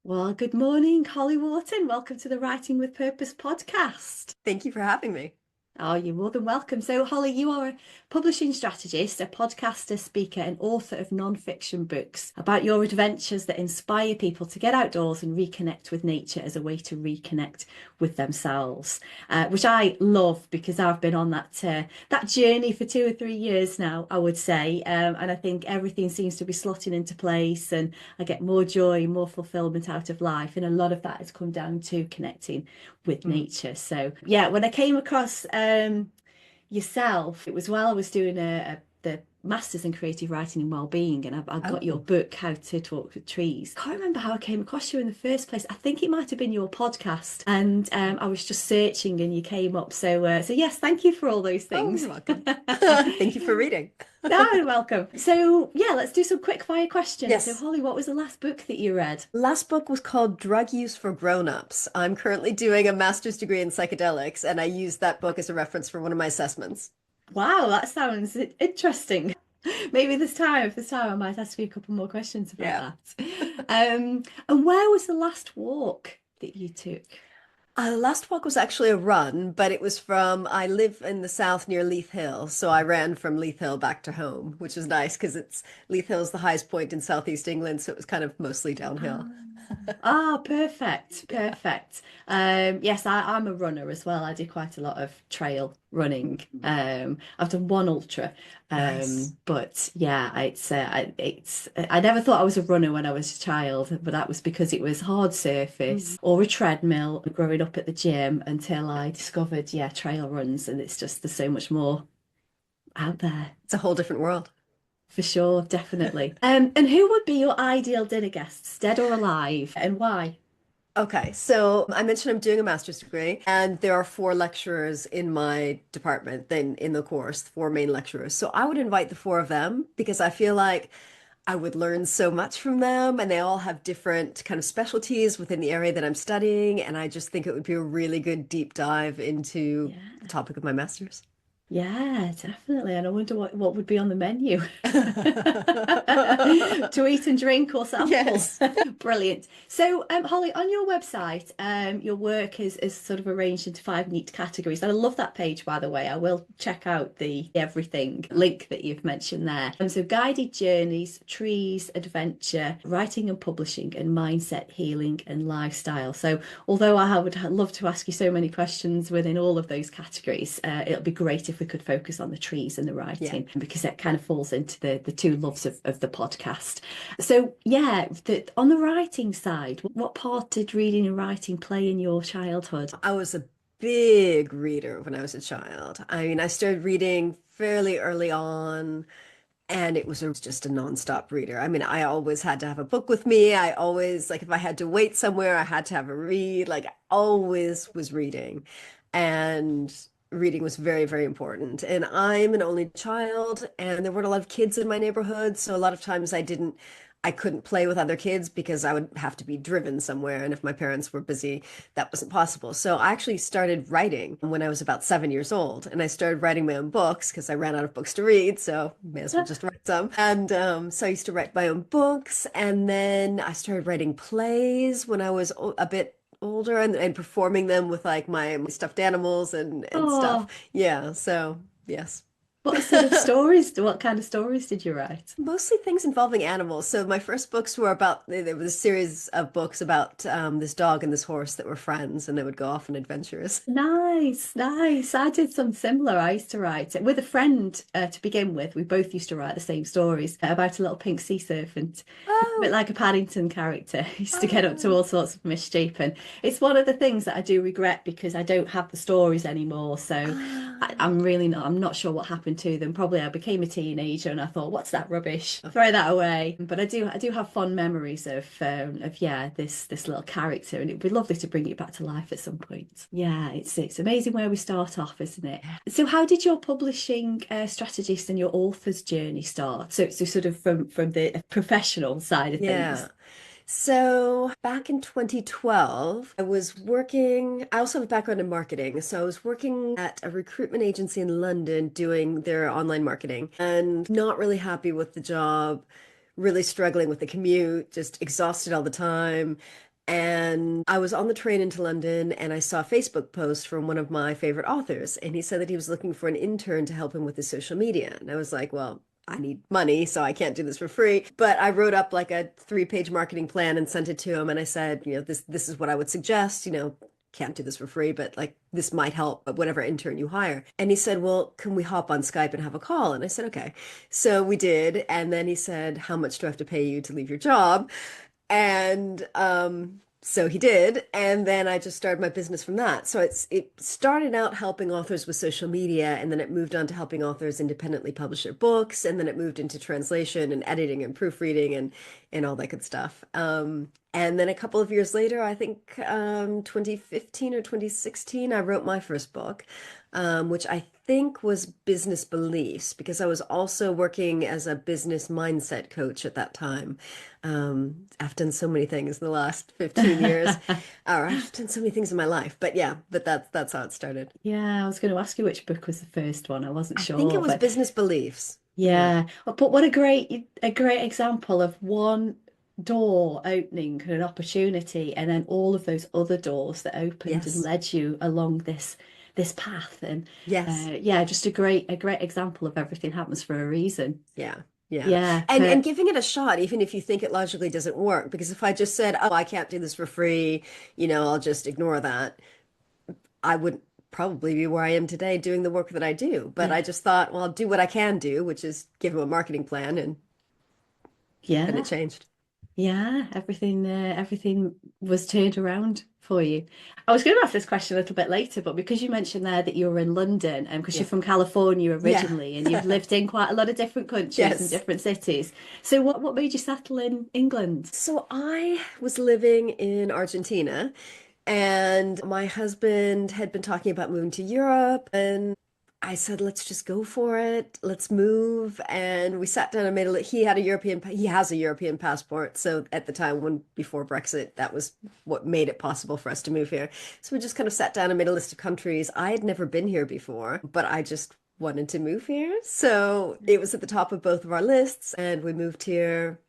Well, good morning, Holly Worton. Welcome to the Writing with Purpose podcast. Thank you for having me. Oh, you're more than welcome. So, Holly, you are a publishing strategist, a podcaster, speaker, and author of non-fiction books about your adventures that inspire people to get outdoors and reconnect with nature as a way to reconnect with themselves, which I love because I've been on that journey for 2 or 3 years now, I would say, and I think everything seems to be slotting into place, and I get more joy, more fulfillment out of life, and a lot of that has come down to connecting with Mm. nature. So yeah, when I came across yourself, it was while I was doing the Masters in Creative Writing and Wellbeing, and I got your Oh, book, How to Talk with Trees. I can't remember how I came across you in the first place. I think it might have been your podcast, and I was just searching, and you came up. So yes, thank you for all those oh, things. you're welcome. Thank you for reading. No, you're welcome. So yeah, let's do some quick fire questions. So Yes. Holly, what was the last book that you read? Last book was called Drug Use for Grown-Ups. I'm currently doing a master's degree in psychedelics, and I used that book as a reference for one of my assessments. Wow, that sounds interesting. Maybe this time I might ask you a couple more questions Yeah. about that. And where was the last walk that you took? Last walk was actually a run, but it was I live in the south near Leith Hill, so I ran from Leith Hill back to home, which was nice because Leith Hill is the highest point in southeast England, so it was kind of mostly downhill. Ah, perfect, Yeah. perfect. Yes, I'm a runner as well. I do quite a lot of trail running. I've done one ultra, Nice. but yeah, I never thought I was a runner when I was a child, but that was because it was hard surface or a treadmill growing up at the gym until I discovered, yeah, trail runs, and it's just there's so much more out there. It's a whole different world. For sure, definitely. And who would be your ideal dinner guests, dead or alive, and why? Okay, so I mentioned I'm doing a master's degree, and there are four lecturers in my department, then in the course, four main lecturers. So I would invite the four of them because I feel like I would learn so much from them, and they all have different kind of specialties within the area that I'm studying, and I just think it would be a really good deep dive into the Yeah. topic of my master's. Yeah, definitely. And I wonder what would be on the menu to eat and drink or sample. Yes. Brilliant. So, Holly, on your website, your work is sort of arranged into five neat categories. And I love that page, by the way. I will check out the everything link that you've mentioned there. So, guided journeys, trees, adventure, writing and publishing, and mindset, healing, and lifestyle. So, although I would love to ask you so many questions within all of those categories, it'll be great if we could focus on the trees and the Yeah. writing because it kind of falls into the two loves of the podcast. So, yeah, on the writing side, what part did reading and writing play in your childhood? I was a big reader when I was a child. I mean, I started reading fairly early on. And just a nonstop reader. I mean, I always had to have a book with me. I always, like, if I had to wait somewhere, I had to have a read. Like, I always was reading. And reading was very, very important. And I'm an only child, and there weren't a lot of kids in my neighborhood. So a lot of times I couldn't play with other kids because I would have to be driven somewhere. And if my parents were busy, that wasn't possible. So I actually started writing when I was about 7 years old. And I started writing my own books because I ran out of books to read. So may as well just write some. And so I used to write my own books. And then I started writing plays when I was a bit older and performing them with like my stuffed animals and stuff. Oh, Yeah. So yes. what kind of stories did you write? Mostly things involving animals. So my first books were about, there was a series of books about this dog and this horse that were friends and they would go off on adventures. Nice, nice. I did some similar. I used to write it with a friend to begin with. We both used to write the same stories about a little pink sea serpent, a bit Oh, like a Paddington character. He used to get up to oh, all sorts of mischief, and it's one of the things that I do regret because I don't have the stories anymore. So ah, I'm not sure what happened to them. Probably I became a teenager and I thought, what's that rubbish? Throw that away. But I do have fond memories of yeah, this little character, and it'd be lovely to bring it back to life at some point. Yeah, it's amazing where we start off, isn't it? So how did your publishing strategist and your author's journey start? So sort of from the professional side of yeah. things. So back in 2012, I also have a background in marketing. So I was working at a recruitment agency in London doing their online marketing and not really happy with the job, really struggling with the commute, just exhausted all the time. And I was on the train into London and I saw a Facebook post from one of my favorite authors. And he said that he was looking for an intern to help him with his social media. And I was like, well, I need money, so I can't do this for free. But I wrote up like a 3-page marketing plan and sent it to him. And I said, this is what I would suggest, can't do this for free, but like this might help whatever intern you hire. And he said, well, can we hop on Skype and have a call? And I said, okay. So we did. And then he said, how much do I have to pay you to leave your job? And so he did, and then I just started my business from that. So it started out helping authors with social media, and then it moved on to helping authors independently publish their books, and then it moved into translation and editing and proofreading and all that good stuff. And then a couple of years later, I think 2015 or 2016, I wrote my first book, which I think was Business Beliefs, because I was also working as a business mindset coach at that time. I've done so many things in the last 15 years, or I've done so many things in my life, but yeah, but that's how it started. Yeah, I was going to ask you which book was the first one. I wasn't I think it sure, was but Business Beliefs. Yeah. yeah. But what a great example of one door opening and an opportunity, and then all of those other doors that opened and Yes. led you along this path. And Yes. yeah, just a great example of everything happens for a reason. Yeah. Yeah. Yeah, And giving it a shot, even if you think it logically doesn't work, because if I just said, oh, I can't do this for free, I'll just ignore that, I wouldn't probably be where I am today doing the work that I do. But I yeah, just thought, well, I'll do what I can do, which is give him a marketing plan, and it yeah. changed. Yeah, everything was turned around for you. I was going to ask this question a little bit later, but because you mentioned there that you were in London, and because you're Yeah. from California Yeah. originally, and you've lived in quite a lot of different countries and Yes. different cities. So what made you settle in England? So I was living in Argentina, and my husband had been talking about moving to Europe, and I said, let's just go for it. Let's move. And we sat down and he he has a European passport. So at the time before Brexit, that was what made it possible for us to move here. So we just kind of sat down and made a list of countries. I had never been here before, but I just wanted to move here. So it was at the top of both of our lists, and we moved here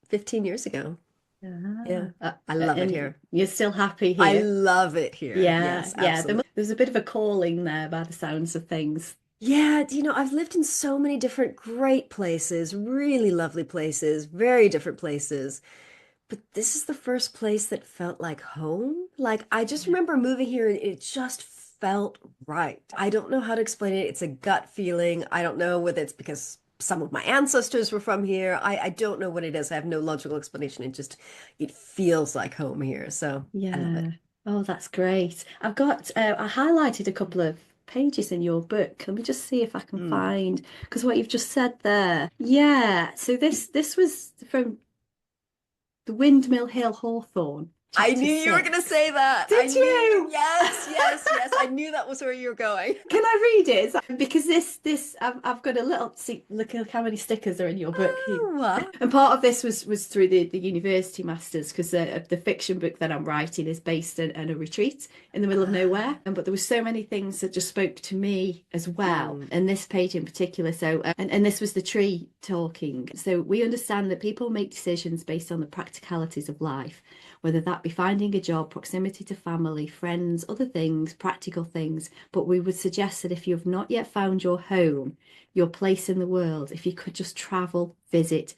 15 years ago. Yeah. Ah, I love it and here. you're still happy I here? love it here. Yeah, Yes, yeah. absolutely. There's a bit of a calling there by the sounds of things. Yeah, I've lived in so many different great places, really lovely places, very different places. But this is the first place that felt like home. Like I just remember moving here and it just felt right. I don't know how to explain it. It's a gut feeling. I don't know whether it's because some of my ancestors were from here. I don't know what it is. I have no logical explanation. It feels like home here. So I love it. Yeah. Oh, that's great. I highlighted a couple of pages in your book. Let me just see if I can Mm. find, because what you've just said there. Yeah. So this was from the Windmill Hill Hawthorne, I chapter knew you were going to 6. say that. I Did knew. you? Yes, yes, yes. I knew that was where you were going. Can I read it? Because this I've got a little see look at how many stickers are in your book. Oh, wow. And part of this was through the university masters, because the fiction book that I'm writing is based in a retreat in the middle of nowhere. But there were so many things that just spoke to me as well, Mm. and this page in particular. So and this was the tree talking. So we understand that people make decisions based on the practicalities of life, whether that be finding a job, proximity to family, friends, other things, practical things. But we would suggest that if you have not yet found your home, your place in the world, if you could just travel, visit,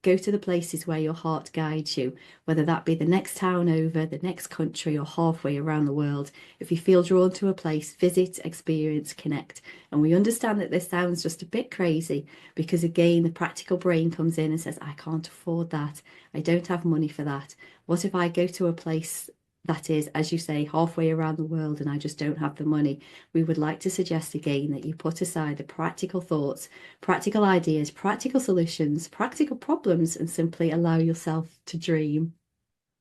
go to the places where your heart guides you, whether that be the next town over, the next country, or halfway around the world. If you feel drawn to a place, visit, experience, connect. And we understand that this sounds just a bit crazy, because again, the practical brain comes in and says, I can't afford that. I don't have money for that. What if I go to a place that is, as you say, halfway around the world and I just don't have the money? We would like to suggest again that you put aside the practical thoughts, practical ideas, practical solutions, practical problems, and simply allow yourself to dream.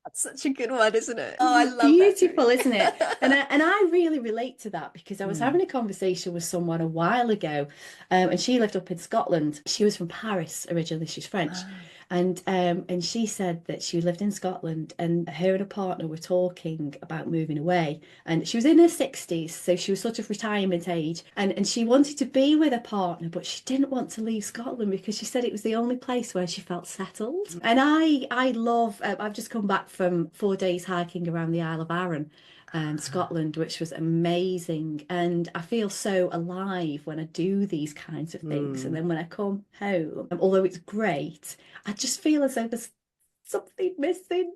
That's such a good one, isn't it? Oh, I love that Beautiful, journey. isn't it? And I really relate to that, because I was Mm. having a conversation with someone a while ago, and she lived up in Scotland. She was from Paris originally. She's French, Ah. And she said that she lived in Scotland and her and a partner were talking about moving away. And she was in her 60s, so she was sort of retirement age. And she wanted to be with a partner, but she didn't want to leave Scotland because she said it was the only place where she felt settled. And I love, I've just come back from 4 days hiking around the Isle of Arran, Scotland, which was amazing. And I feel so alive when I do these kinds of things. And Mm. then when I come home, although it's great, I just feel as though there's something missing.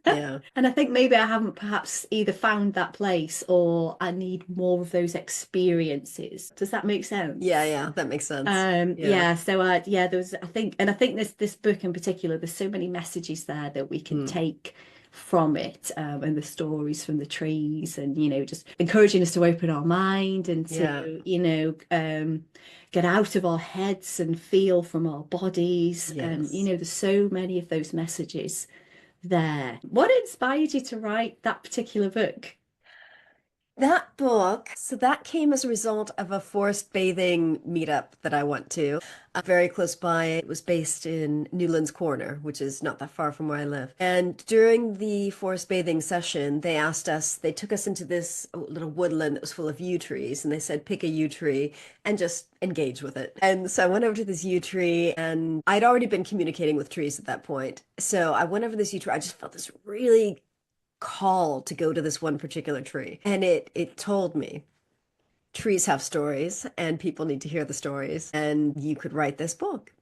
Yeah. And I think maybe I haven't perhaps either found that place or I need more of those experiences. Does that make Yeah, sense? yeah, that makes sense. Yeah. Yeah, so yeah, there was, I think, and I think this book in particular, there's so many messages there that we can Mm. take from it, and the stories from the trees, and just encouraging us to open our mind and Yeah. to, get out of our heads and feel from our bodies. And Yes. there's so many of those messages there. What inspired you to write that particular book? That book, so that came as a result of a forest bathing meetup that I went to, very close by. It was based in Newlands Corner, which is not that far from where I live. And during the forest bathing session, they took us into this little woodland that was full of yew trees, and they said, pick a yew tree and just engage with it. And so I went over to this yew tree, and I'd already been communicating with trees at that point. So I went over this yew tree. I just felt this really call to go to this one particular tree. And it told me trees have stories and people need to hear the stories and you could write this book.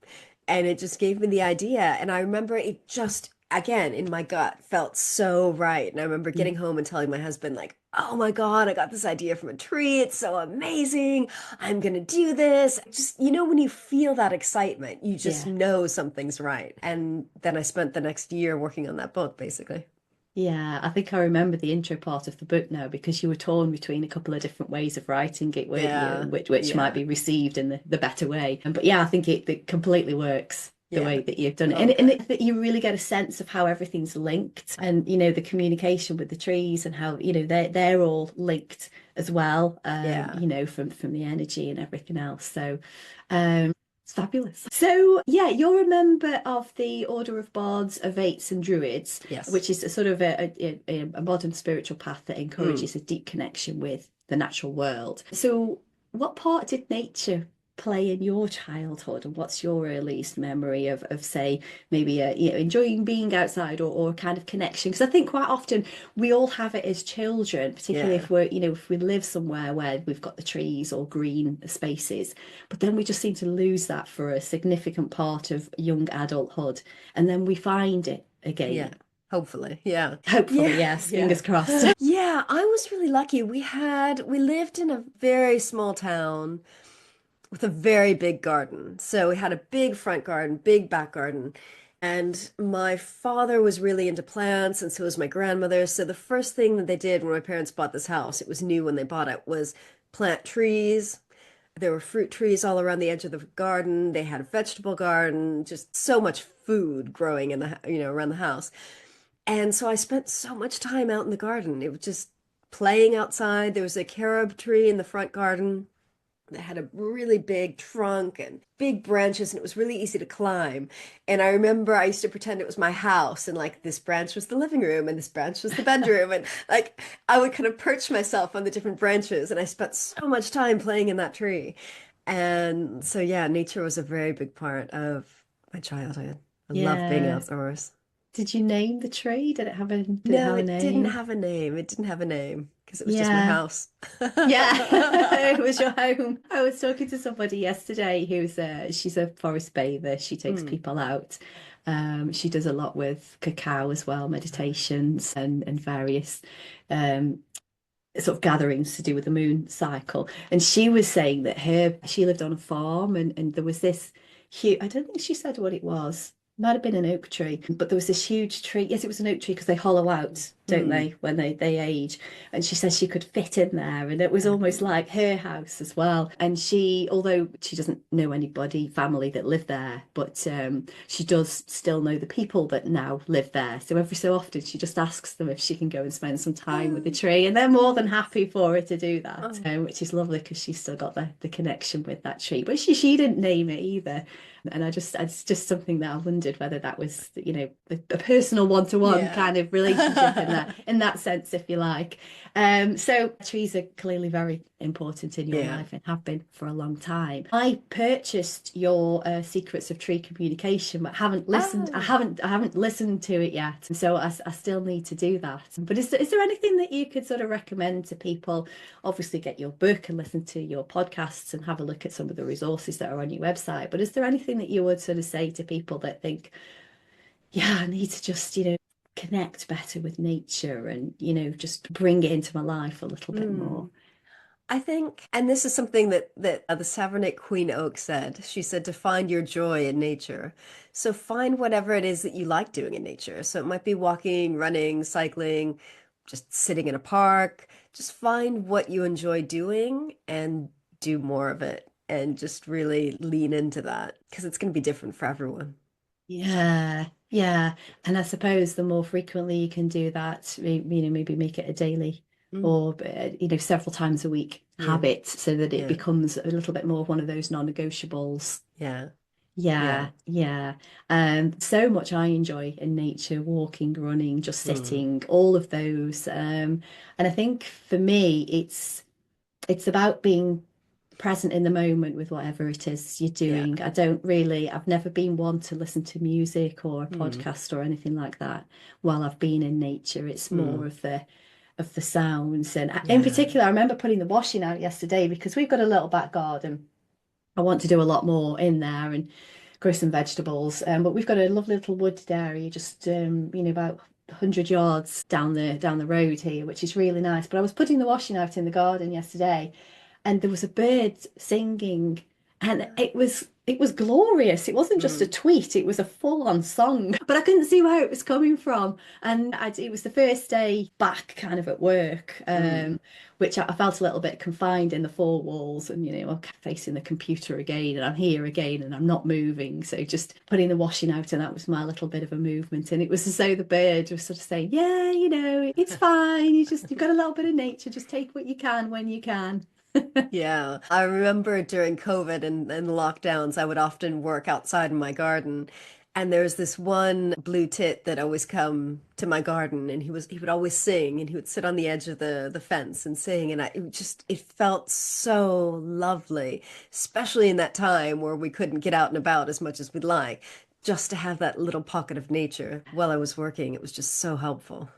And it just gave me the idea. And I remember it just again in my gut felt so right. And I remember getting home and telling my husband like, "Oh my God, I got this idea from a tree. It's so amazing. I'm gonna do this." Just, when you feel that excitement, you just Yeah. know something's right. And then I spent the next year working on that book, basically. Yeah, I think I remember the intro part of the book now because you were torn between a couple of different ways of writing it, weren't you? Yeah, And which might yeah, be received in the better way. But yeah, I think it completely works the yeah. way that you've done it. Oh, And good. that you really get a sense of how everything's linked and, the communication with the trees and how, they're all linked as well, Yeah. from the energy and everything else. So, it's fabulous. So, yeah, you're a member of the Order of Bards, Avates, and Druids, Yes. which is a sort of a modern spiritual path that Mm. encourages a deep connection with the natural world. So, what part did nature play in your childhood, and what's your earliest memory of say, maybe enjoying being outside or kind of connection? Because I think quite often we all have it as children, particularly Yeah. if we're, if we live somewhere where we've got the trees or green spaces, but then we just seem to lose that for a significant part of young adulthood, and then we find it Yeah. again. Hopefully. Yeah. Hopefully, Yeah. yes, Yeah. fingers crossed. Yeah, I was really lucky. We lived in a very small town with a very big garden. So we had a big front garden, big back garden. And my father was really into plants, and so was my grandmother. So the first thing that they did when my parents bought this house, it was new when they bought it, was plant trees. There were fruit trees all around the edge of the garden. They had a vegetable garden, just so much food growing in around the house. And so I spent so much time out in the garden. It was just playing outside. There was a carob tree in the front garden that had a really big trunk and big branches, and it was really easy to climb. And I remember I used to pretend it was my house, and like this branch was the living room, and this branch was the bedroom, and like I would kind of perch myself on the different branches, and I spent so much time playing in that tree. And so, yeah, nature was a very big part of my childhood. I love being Yeah. outdoors. Did you name the tree? Did it No, have a it didn't name? have a name. It didn't have a name because it was just my Yeah. house. Yeah, it was your home. I was talking to somebody yesterday she's a forest bather. She takes Mm, people out. She does a lot with cacao as well, meditations and various um sort of gatherings to do with the moon cycle. And she was saying that she lived on a farm and there was this huge, I don't think she said what it was. Might have been an oak tree, but there was this huge tree. Yes, it was an oak tree because they hollow out don't Hmm. they, when they age? And she says she could fit in there, and it was almost Oh. like her house as well. And she, although she doesn't know anybody, family that live there, but she does still know the people that now live there. So every so often, she just asks them if she can go and spend some time with the Oh, tree, and they're more than happy for her to do that, oh, which is lovely because she's still got the connection with that tree. But she didn't name it either. And it's just something that I wondered whether that was, a personal one-to-one yeah. kind of relationship in that sense, if you like. So trees are clearly very important in your Yeah. life and have been for a long time. I purchased your Secrets of Tree Communication, but haven't listened. I Oh. haven't listened to it yet, so I still need to do that. But is there anything that you could sort of recommend to people? Obviously, get your book and listen to your podcasts and have a look at some of the resources that are on your website. But is there anything that you would sort of say to people that think, yeah, I need to just, connect better with nature and, just bring it into my life a little bit more? Hmm. I think, and this is something that the Savernake Queen Oak said. She said to find your joy in nature. So find whatever it is that you like doing in nature. So it might be walking, running, cycling, just sitting in a park. Just find what you enjoy doing and do more of it, and just really lean into that because it's going to be different for everyone. Yeah, yeah. And I suppose the more frequently you can do that, maybe make it a daily Mm, or, several times a week yeah, habit so that it yeah, becomes a little bit more of one of those non-negotiables. yeah, Yeah, yeah. yeah. So much I enjoy in nature, walking, running, just Mm, sitting, all of those. And I think for me, it's about being present in the moment with whatever it is you're yeah. doing. I've never been one to listen to music or a Mm, podcast or anything like that while I've been in nature. It's more mm, of the sounds. And in yeah. particular, I remember putting the washing out yesterday because we've got a little back garden. I want to do a lot more in there and grow some vegetables. But we've got a lovely little wooded area just about 100 yards down the road here, which is really nice. But I was putting the washing out in the garden yesterday, and there was a bird singing, and it was glorious. It wasn't just a Mm, tweet, it was a full-on song, but I couldn't see where it was coming from. And it was the first day back kind of at work, mm. which I felt a little bit confined in the four walls, and I'm facing the computer again, and I'm here again, and I'm not moving. So just putting the washing out, and that was my little bit of a movement. And it was as though the bird was sort of saying, "Yeah, it's fine. You've got a little bit of nature. Just take what you can when you can." Yeah, I remember during COVID and lockdowns, I would often work outside in my garden. And there's this one blue tit that always come to my garden, and he would always sing, and he would sit on the edge of the fence and sing, and it felt so lovely, especially in that time where we couldn't get out and about as much as we'd like. Just to have that little pocket of nature while I was working, it was just so helpful.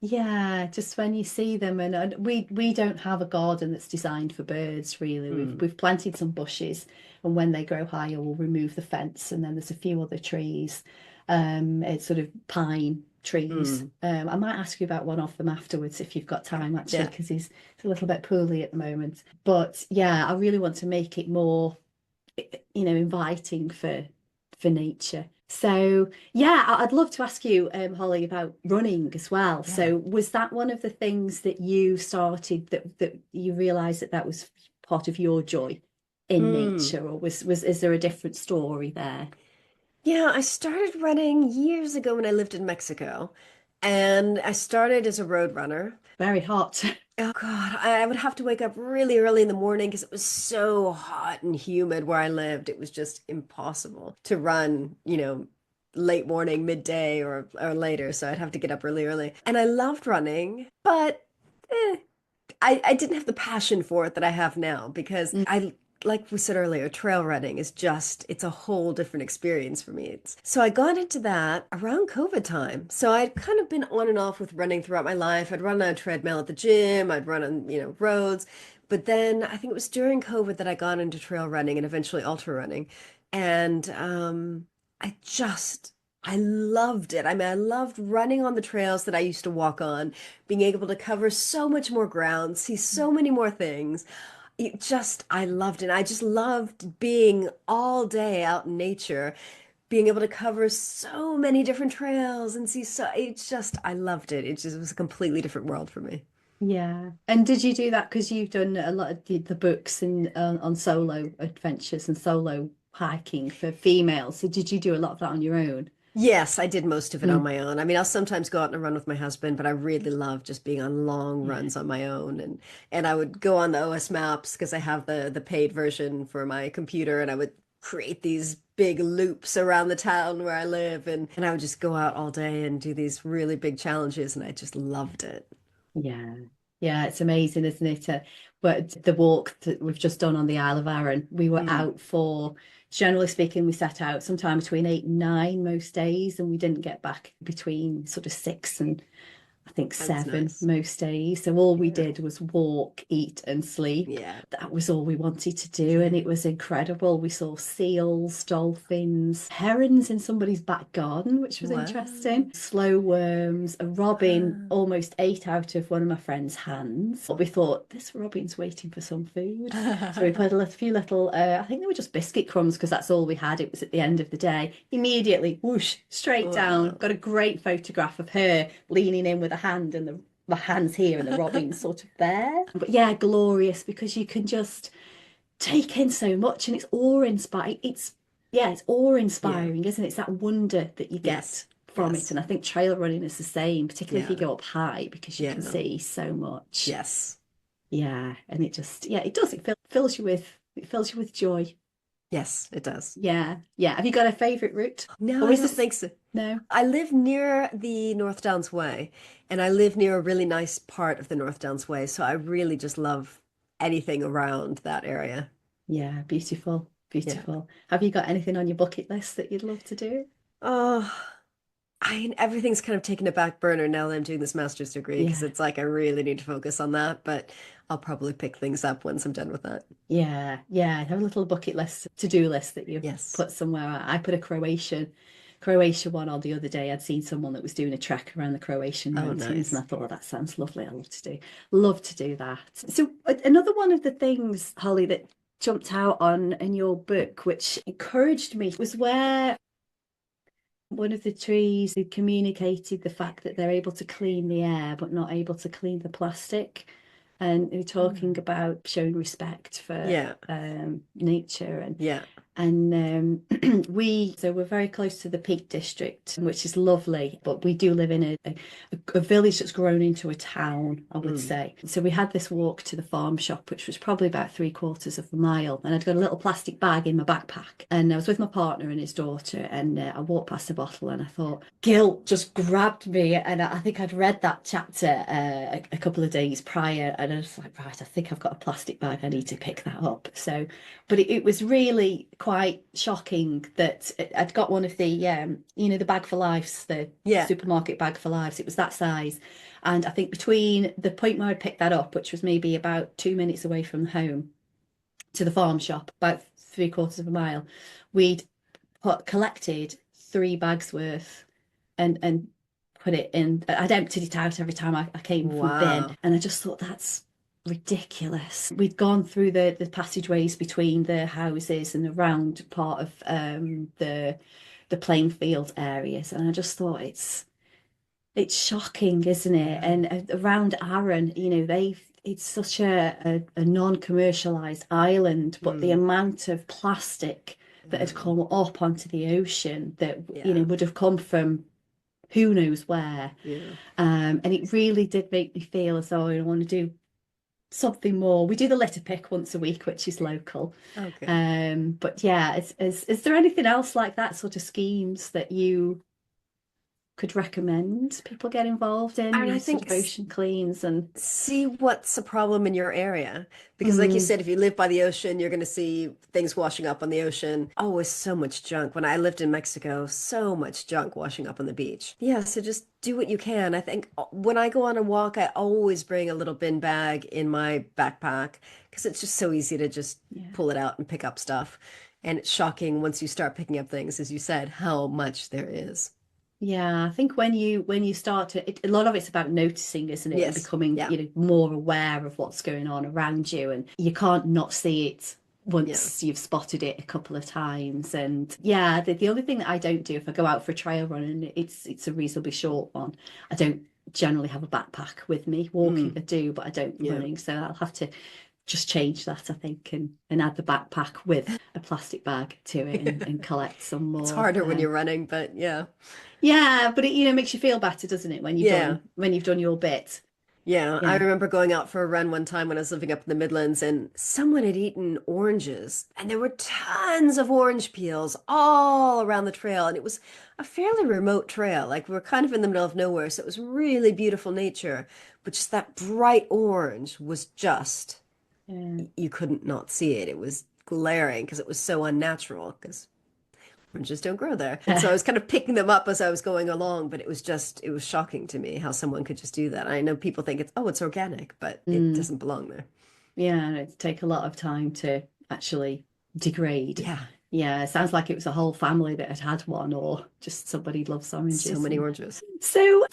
Yeah, just when you see them, and we don't have a garden that's designed for birds, really. We've Mm, we've planted some bushes, and when they grow higher, we'll remove the fence, and then there's a few other trees. It's sort of pine trees. mm, I might ask you about one of them afterwards if you've got time, actually, yeah. because he's a little bit poorly at the moment. But yeah, I really want to make it more, inviting for nature. So yeah, I'd love to ask you, Holly, about running as well. Yeah. So was that one of the things that you started that you realized that was part of your joy in Mm. nature, or is there a different story there? Yeah, I started running years ago when I lived in Mexico, and I started as a road runner. Very hot. Oh God, I would have to wake up really early in the morning because it was so hot and humid where I lived. It was just impossible to run, late morning, midday, or later. So I'd have to get up really early. And I loved running, but eh, I didn't have the passion for it that I have now because like we said earlier, trail running is it's a whole different experience for me. So I got into that around COVID time. So I'd kind of been on and off with running throughout my life. I'd run on a treadmill at the gym, I'd run on, roads. But then I think it was during COVID that I got into trail running and eventually ultra running. And I just, I loved it. I mean, I loved running on the trails that I used to walk on, being able to cover so much more ground, see so many more things. I loved it. I just loved being all day out in nature being able to cover so many different trails and see so it's just I loved it. It just was a completely different world for me. Yeah. And did you do that because you've done a lot of the books and on solo adventures and solo hiking for females? So did you do a lot of that on your own? Yes, I did most of it on Mm. my own. I mean, I'll sometimes go out on a run with my husband, but I really love just being on long Yeah. runs on my own. And I would go on the OS maps because I have the paid version for my computer, and I would create these big loops around the town where I live, and I would just go out all day and do these really big challenges, and I just loved it. Yeah. Yeah, it's amazing, isn't it? But the walk that we've just done on the Isle of Arran, we were Mm, out for, generally speaking, we set out sometime between 8 and 9 most days, and we didn't get back between sort of 6 and I think that was 7 nice. most days. So all we Yeah. did was walk, eat, and sleep. Yeah. That was all we wanted to do, and Yeah. it was incredible. We saw seals, dolphins, herons in somebody's back garden, which was Wow. interesting. Slow worms, a robin Wow. almost ate out of one of my friend's hands. But we thought this robin's waiting for some food, so we put a few little. I think they were just biscuit crumbs because that's all we had. It was at the end of the day. Immediately, whoosh, straight down. Wow. Got a great photograph of her leaning in with a hand and the hands here and the robin sort of there. But yeah, glorious because you can just take in so much and it's awe-inspiring. It's Yeah. awe-inspiring, isn't it? It's that wonder that you get Yes. from it. Yes. And I think trail running is the same, particularly if you Yeah. go up high because you can Yeah. see so much. Yes. Yeah, and it just it does. It fills you with joy. Yes, it does. Yeah, yeah. Have you got a favorite route, No, or I is don't this think so. no? I live near the North Downs Way, and I live near a really nice part of the North Downs Way, so I really just love anything around that area. Yeah, beautiful, Yeah. beautiful. Have you got anything on your bucket list that you'd love to do? Oh, I mean, everything's kind of taken a back burner now that I'm doing this master's degree because Yeah, it's like I really need to focus on that, but I'll probably pick things up once I'm done with that. yeah, yeah. Have a little bucket list, to-do list that you Yes. put somewhere. I put a Croatia one on the other day. I'd seen someone that was doing a trek around the Croatian Oh, mountains, and I nice. thought, oh, that sounds lovely. I love to do that. So another one of the things, Holly, that jumped out on in your book, which encouraged me, was where one of the trees had communicated the fact that they're able to clean the air but not able to clean the plastic. And we're talking Mm. about showing respect for Yeah. nature Yeah. and we're very close to the Peak District, which is lovely, but we do live in a village that's grown into a town, I would Mm. say. So we had this walk to the farm shop, which was probably about 3/4 of a mile, and I'd got a little plastic bag in my backpack, and I was with my partner and his daughter, and I walked past the bottle, and I thought guilt just grabbed me, and I think I'd read that chapter a couple of days prior, and I was like, right, I think I've got a plastic bag, I need to pick that up. So but it was really quite shocking that I'd got one of the the bag for lives, the Yeah. supermarket bag for lives. It was that size, and I think between the point where I picked that up, which was maybe about 2 minutes away from home, to the farm shop, about 3/4 of a mile, we'd collected 3 bags worth and put it in. I'd emptied it out every time I came from the bin, Wow. and I just thought that's ridiculous. We'd gone through the passageways between the houses and around part of the playing field areas, and I just thought it's shocking, isn't it? Yeah. And around Arran, it's such a non-commercialized island, but the Mm. amount of plastic that had Mm. come up onto the ocean that Yeah. would have come from who knows where. Yeah. And it really did make me feel as though I want to do something more. We do the litter pick once a week, which is local. Oh, good. But yeah, is there anything else like that sort of schemes that you could recommend people get involved in, And I sort think of ocean cleans and see what's a problem in your area. Because, like you mm, said, if you live by the ocean, you're going to see things washing up on the ocean. Always so much junk. When I lived in Mexico, so much junk washing up on the beach. Yeah, so just do what you can. I think when I go on a walk, I always bring a little bin bag in my backpack because it's just so easy to just yeah. pull it out and pick up stuff. And it's shocking once you start picking up things, as you said, how much there is. Yeah, I think when you start a lot of it's about noticing, isn't it, and Yes. becoming, Yeah. more aware of what's going on around you, and you can't not see it Yeah. once you've spotted it a couple of times. And yeah, the only thing that I don't do if I go out for a trail run and it's a reasonably short one, I don't generally have a backpack with me. Walking Mm, I do, but I don't yeah. running. So I'll have to just change that, I think, and add the backpack with a plastic bag to it and collect some It's more. harder when you're running, but yeah. Yeah, but it makes you feel better, doesn't it, Yeah. when you've done your bit. Yeah, I Yeah. remember going out for a run one time when I was living up in the Midlands, and someone had eaten oranges, and there were tons of orange peels all around the trail. And it was a fairly remote trail. Like we were kind of in the middle of nowhere, so it was really beautiful nature. But just that bright orange was just, Yeah. you couldn't not see it. It was glaring because it was so unnatural, because oranges don't grow there. And so I was kind of picking them up as I was going along, but it was shocking to me how someone could just do that. I know people think it's organic, but it Mm, doesn't belong there. yeah, and it take a lot of time to actually degrade. Yeah, Yeah, it sounds like it was a whole family that had had one, or just somebody loves so oranges. many And oranges. so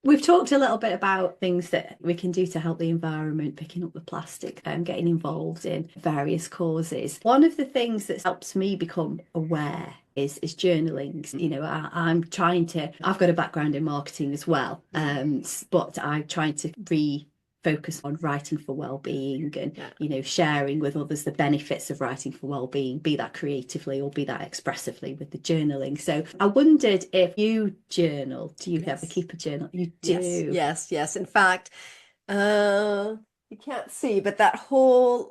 we've talked a little bit about things that we can do to help the environment, picking up the plastic, and getting involved in various causes. One of the things that helps me become aware is journaling. I'm trying to, I've got a background in marketing as well, Mm, but I'm trying to focus on writing for well-being and yeah. sharing with others the benefits of writing for well-being, be that creatively or be that expressively with the journaling. So I wondered if you journal. Do you ever Yes. keep a journal? You Yes. do. Yes. Yes. In fact, you can't see, but that whole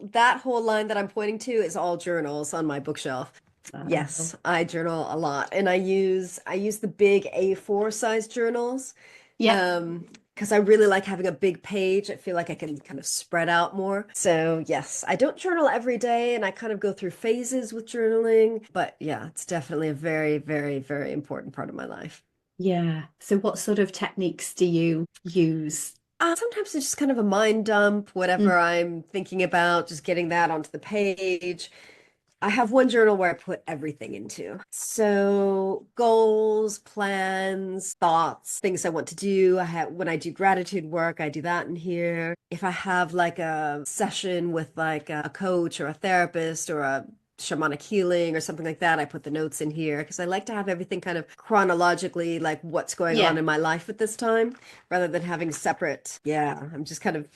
line that I'm pointing to is all journals on my bookshelf. Wow. Yes, I journal a lot, and I use the big A4 size journals. Yep. Um, because I really like having a big page. I feel like I can kind of spread out more. So yes, I don't journal every day, and I kind of go through phases with journaling. But yeah, it's definitely a very, very, very important part of my life. Yeah. So what sort of techniques do you use? Sometimes it's just kind of a mind dump, whatever Mm. I'm thinking about, just getting that onto the page. I have one journal where I put everything into. So goals, plans, thoughts, things I want to do. I have when I do gratitude work, I do that in here. If I have like a session with like a coach or a therapist or a shamanic healing or something like that, I put the notes in here because I like to have everything kind of chronologically, like what's going on Yeah. in my life at this time, rather than having separate. Yeah, I'm just kind of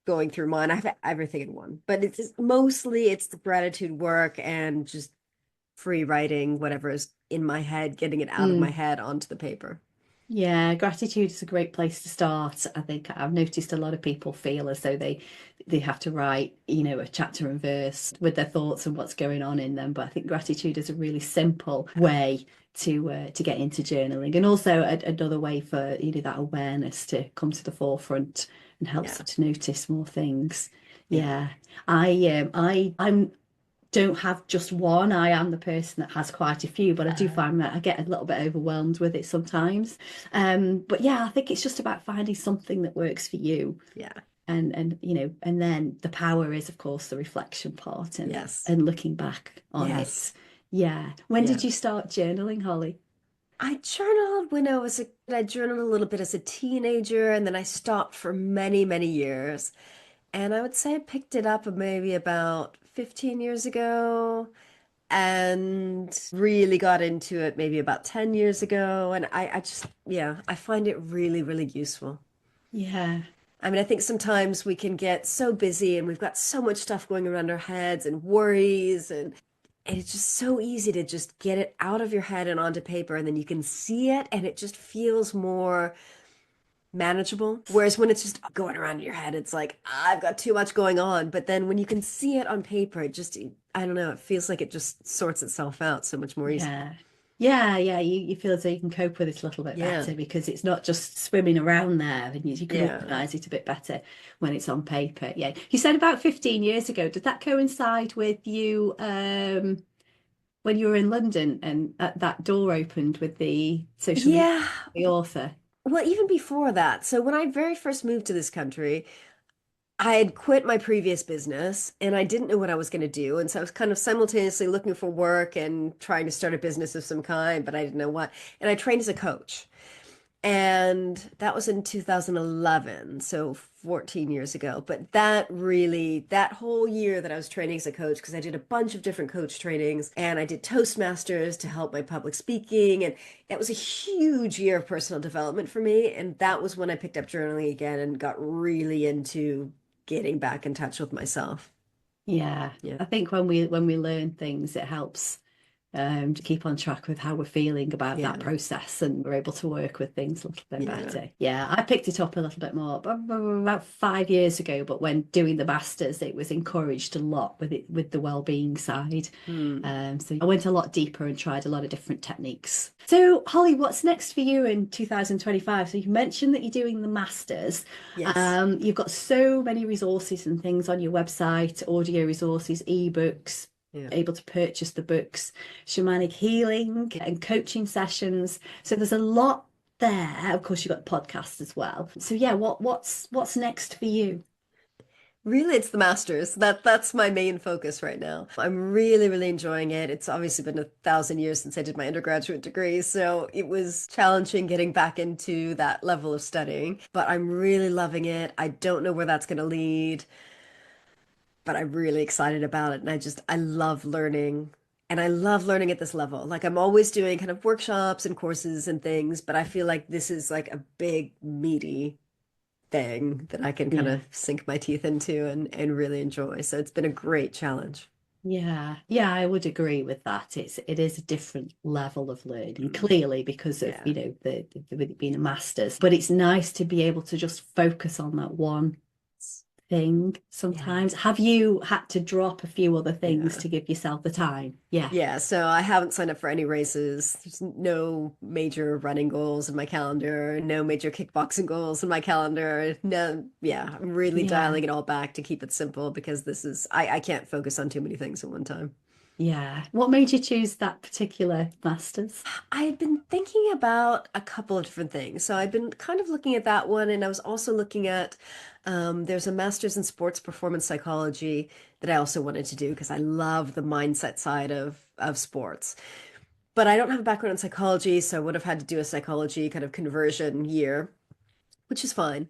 going through mine. I have everything in one, but it's the gratitude work and just free writing whatever is in my head, getting it out of my Mm. head onto the paper. Yeah, gratitude is a great place to start. I think I've noticed a lot of people feel as though they have to write, a chapter and verse with their thoughts and what's going on in them. But I think gratitude is a really simple way to get into journaling, and also another way for that awareness to come to the forefront and helps Yeah, you to notice more things. yeah. Yeah, I'm don't have just one. I am the person that has quite a few, but I do find that I get a little bit overwhelmed with it sometimes. But yeah, I think it's just about finding something that works for you. Yeah. And then the power is, of course, the reflection part and Yes. and looking back on it. Yes. Yeah. When Yeah. did you start journaling, Holly? I journaled when I journaled a little bit as a teenager, and then I stopped for many, many years. And I would say I picked it up maybe about 15 years ago and really got into it maybe about 10 years ago. And I just, yeah, I find it really, really useful. Yeah. I mean, I think sometimes we can get so busy and we've got so much stuff going around our heads and worries and it's just so easy to just get it out of your head and onto paper and then you can see it and it just feels more manageable. Whereas when it's just going around in your head, it's like, I've got too much going on. But then when you can see it on paper, I don't know, it feels like it just sorts itself out so much more easily. Yeah. Yeah. You feel as though you can cope with it a little bit Yeah. better because it's not just swimming around there and you can Yeah. organise it a bit better when it's on paper. Yeah. You said about 15 years ago. Did that coincide with you when you were in London and that door opened with the social media, Yeah. the author? Well, even before that. So when I very first moved to this country, I had quit my previous business and I didn't know what I was going to do. And so I was kind of simultaneously looking for work and trying to start a business of some kind, but I didn't know what. And I trained as a coach. And that was in 2011, so 14 years ago. But that really, that whole year that I was training as a coach, because I did a bunch of different coach trainings and I did Toastmasters to help my public speaking. And that was a huge year of personal development for me. And that was when I picked up journaling again and got really into getting back in touch with myself. Yeah, Yeah. I think when we learn things, it helps to keep on track with how we're feeling about that Yeah. process, and we're able to work with things a little bit Yeah. better. Yeah, I picked it up a little bit more about 5 years ago, but when doing the masters, it was encouraged a lot with it with the well-being side. Hmm. So I went a lot deeper and tried a lot of different techniques. So Holly, what's next for you in 2025? So you mentioned that you're doing the masters. Yes. You've got so many resources and things on your website, audio resources, ebooks, Yeah. able to purchase the books, shamanic healing and coaching sessions. So there's a lot there. Of course, you've got podcasts as well. So yeah, what's next for you? Really, it's the masters. That's my main focus right now. I'm really, really enjoying it. It's obviously been 1,000 years since I did my undergraduate degree, so it was challenging getting back into that level of studying. But I'm really loving it. I don't know where that's going to lead, but I'm really excited about it. And I love learning. And I love learning at this level. Like I'm always doing kind of workshops and courses and things, but I feel like this is like a big, meaty thing that I can kind Yeah. of sink my teeth into and really enjoy. So it's been a great challenge. Yeah, I would agree with that. It is a different level of learning, Mm. clearly because of, Yeah. with it being a master's. But it's nice to be able to just focus on that one thing Yeah. sometimes. Have you had to drop a few other things Yeah. to give yourself the time? Yeah. Yeah, so I haven't signed up for any races. There's no major running goals in my calendar, no major kickboxing goals in my calendar. No, yeah, I'm really Yeah. dialing it all back to keep it simple because I can't focus on too many things at one time. Yeah. What made you choose that particular master's? I've been thinking about a couple of different things. So I've been kind of looking at that one, and I was also looking at there's a master's in sports performance psychology that I also wanted to do because I love the mindset side of sports. But I don't have a background in psychology, so I would have had to do a psychology kind of conversion year, which is fine.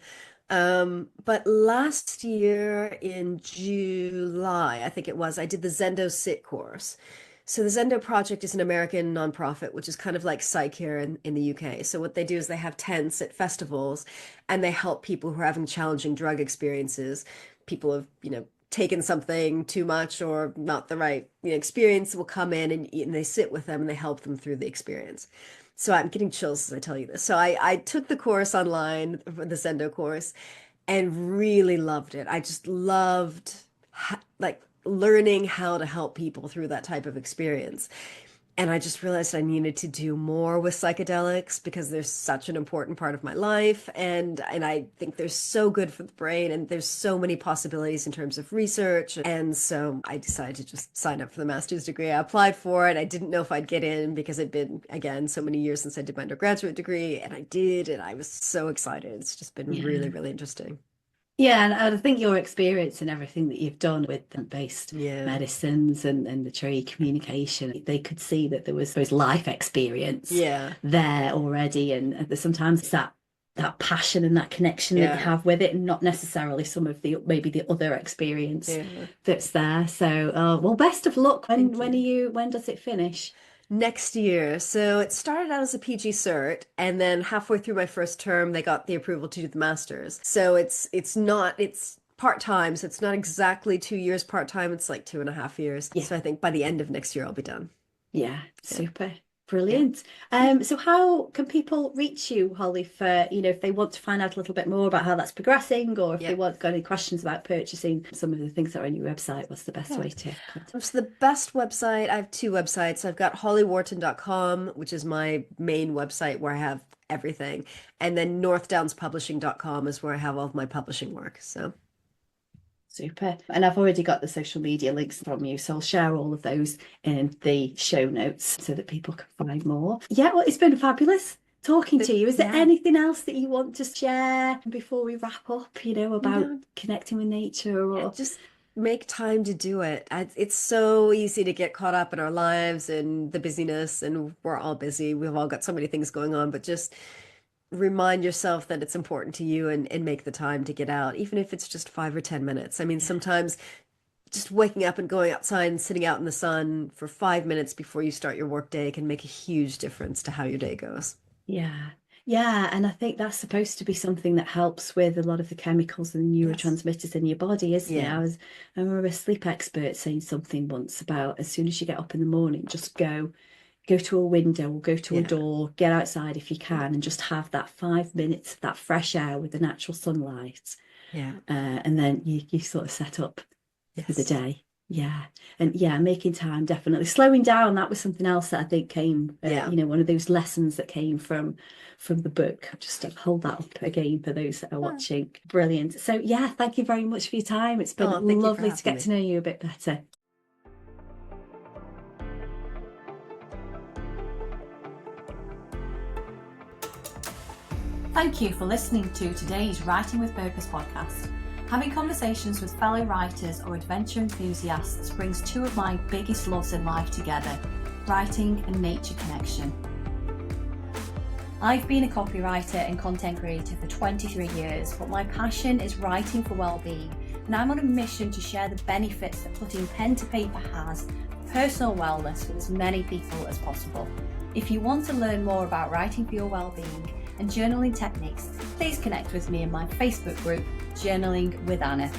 But last year in July, I think it was, I did the Zendo Sit course. So the Zendo Project is an American nonprofit, which is kind of like Psych here in the UK. So what they do is they have tents at festivals and they help people who are having challenging drug experiences. People have, taken something too much or not the right, experience will come in and they sit with them and they help them through the experience. So I'm getting chills as I tell you this. So I took the course online, the Zendo course, and really loved it. I just loved like learning how to help people through that type of experience. And I just realized I needed to do more with psychedelics because they're such an important part of my life. And I think they're so good for the brain and there's so many possibilities in terms of research. And so I decided to just sign up for the master's degree. I applied for it. I didn't know if I'd get in because it'd been, again, so many years since I did my undergraduate degree. And I did. And I was so excited. It's just been really, Yeah. really interesting. Yeah, and I think your experience and everything that you've done with plant-based Yeah. medicines and the tree communication, they could see that there was life experience Yeah. there already, and there's sometimes it's that passion and that connection that you Yeah. have with it, and not necessarily some of the maybe the other experience Yeah. that's there. So, well, best of luck. Thank you. When does it finish? Next year. So it started out as a PG cert, and then halfway through my first term, they got the approval to do the master's. So it's part-time, so it's not exactly 2 years part-time, it's like 2.5 years. Yeah. So I think by the end of next year I'll be done. Yeah, Yeah. super. Yeah. Brilliant. So how can people reach you, Holly, for, if they want to find out a little bit more about how that's progressing, or if they Yeah. want got any questions about purchasing some of the things that are on your website, what's the best Yeah. way to contact? So the best website, I have two websites. I've got hollyworton.com, which is my main website where I have everything. And then northdownspublishing.com is where I have all of my publishing work. So Super. And I've already got the social media links from you, so I'll share all of those in the show notes so that people can find more. Yeah, well, it's been fabulous talking to you. Is there yeah. anything else that you want to share before we wrap up, about No, connecting with nature yeah, or just make time to do it. It's so easy to get caught up in our lives and the busyness, and we're all busy. We've all got so many things going on, but just remind yourself that it's important to you and make the time to get out, even if it's just 5 or 10 minutes. I mean, sometimes just waking up and going outside and sitting out in the sun for 5 minutes before you start your workday can make a huge difference to how your day goes. Yeah. Yeah, and I think that's supposed to be something that helps with a lot of the chemicals and Yes. neurotransmitters in your body, isn't it? Yeah. I remember a sleep expert saying something once about as soon as you get up in the morning, just go to a window or go to a Yeah. door, get outside if you can, and just have that 5 minutes of that fresh air with the natural sunlight. Yeah. And then you sort of set up for the Yes. day. Yeah. And yeah, making time, definitely. Slowing down, that was something else that I think came, Yeah. one of those lessons that came from the book. Just to hold that up again for those that are Oh, watching. Brilliant. So yeah, thank you very much for your time. It's been thank you for lovely to having get to me. know you a bit better. Thank you for listening to today's Writing with Purpose podcast. Having conversations with fellow writers or adventure enthusiasts brings two of my biggest loves in life together, writing and nature connection. I've been a copywriter and content creator for 23 years, but my passion is writing for well-being, and I'm on a mission to share the benefits that putting pen to paper has for personal wellness with as many people as possible. If you want to learn more about writing for your well-being and journaling techniques, please connect with me in my Facebook group, Journaling with Anna.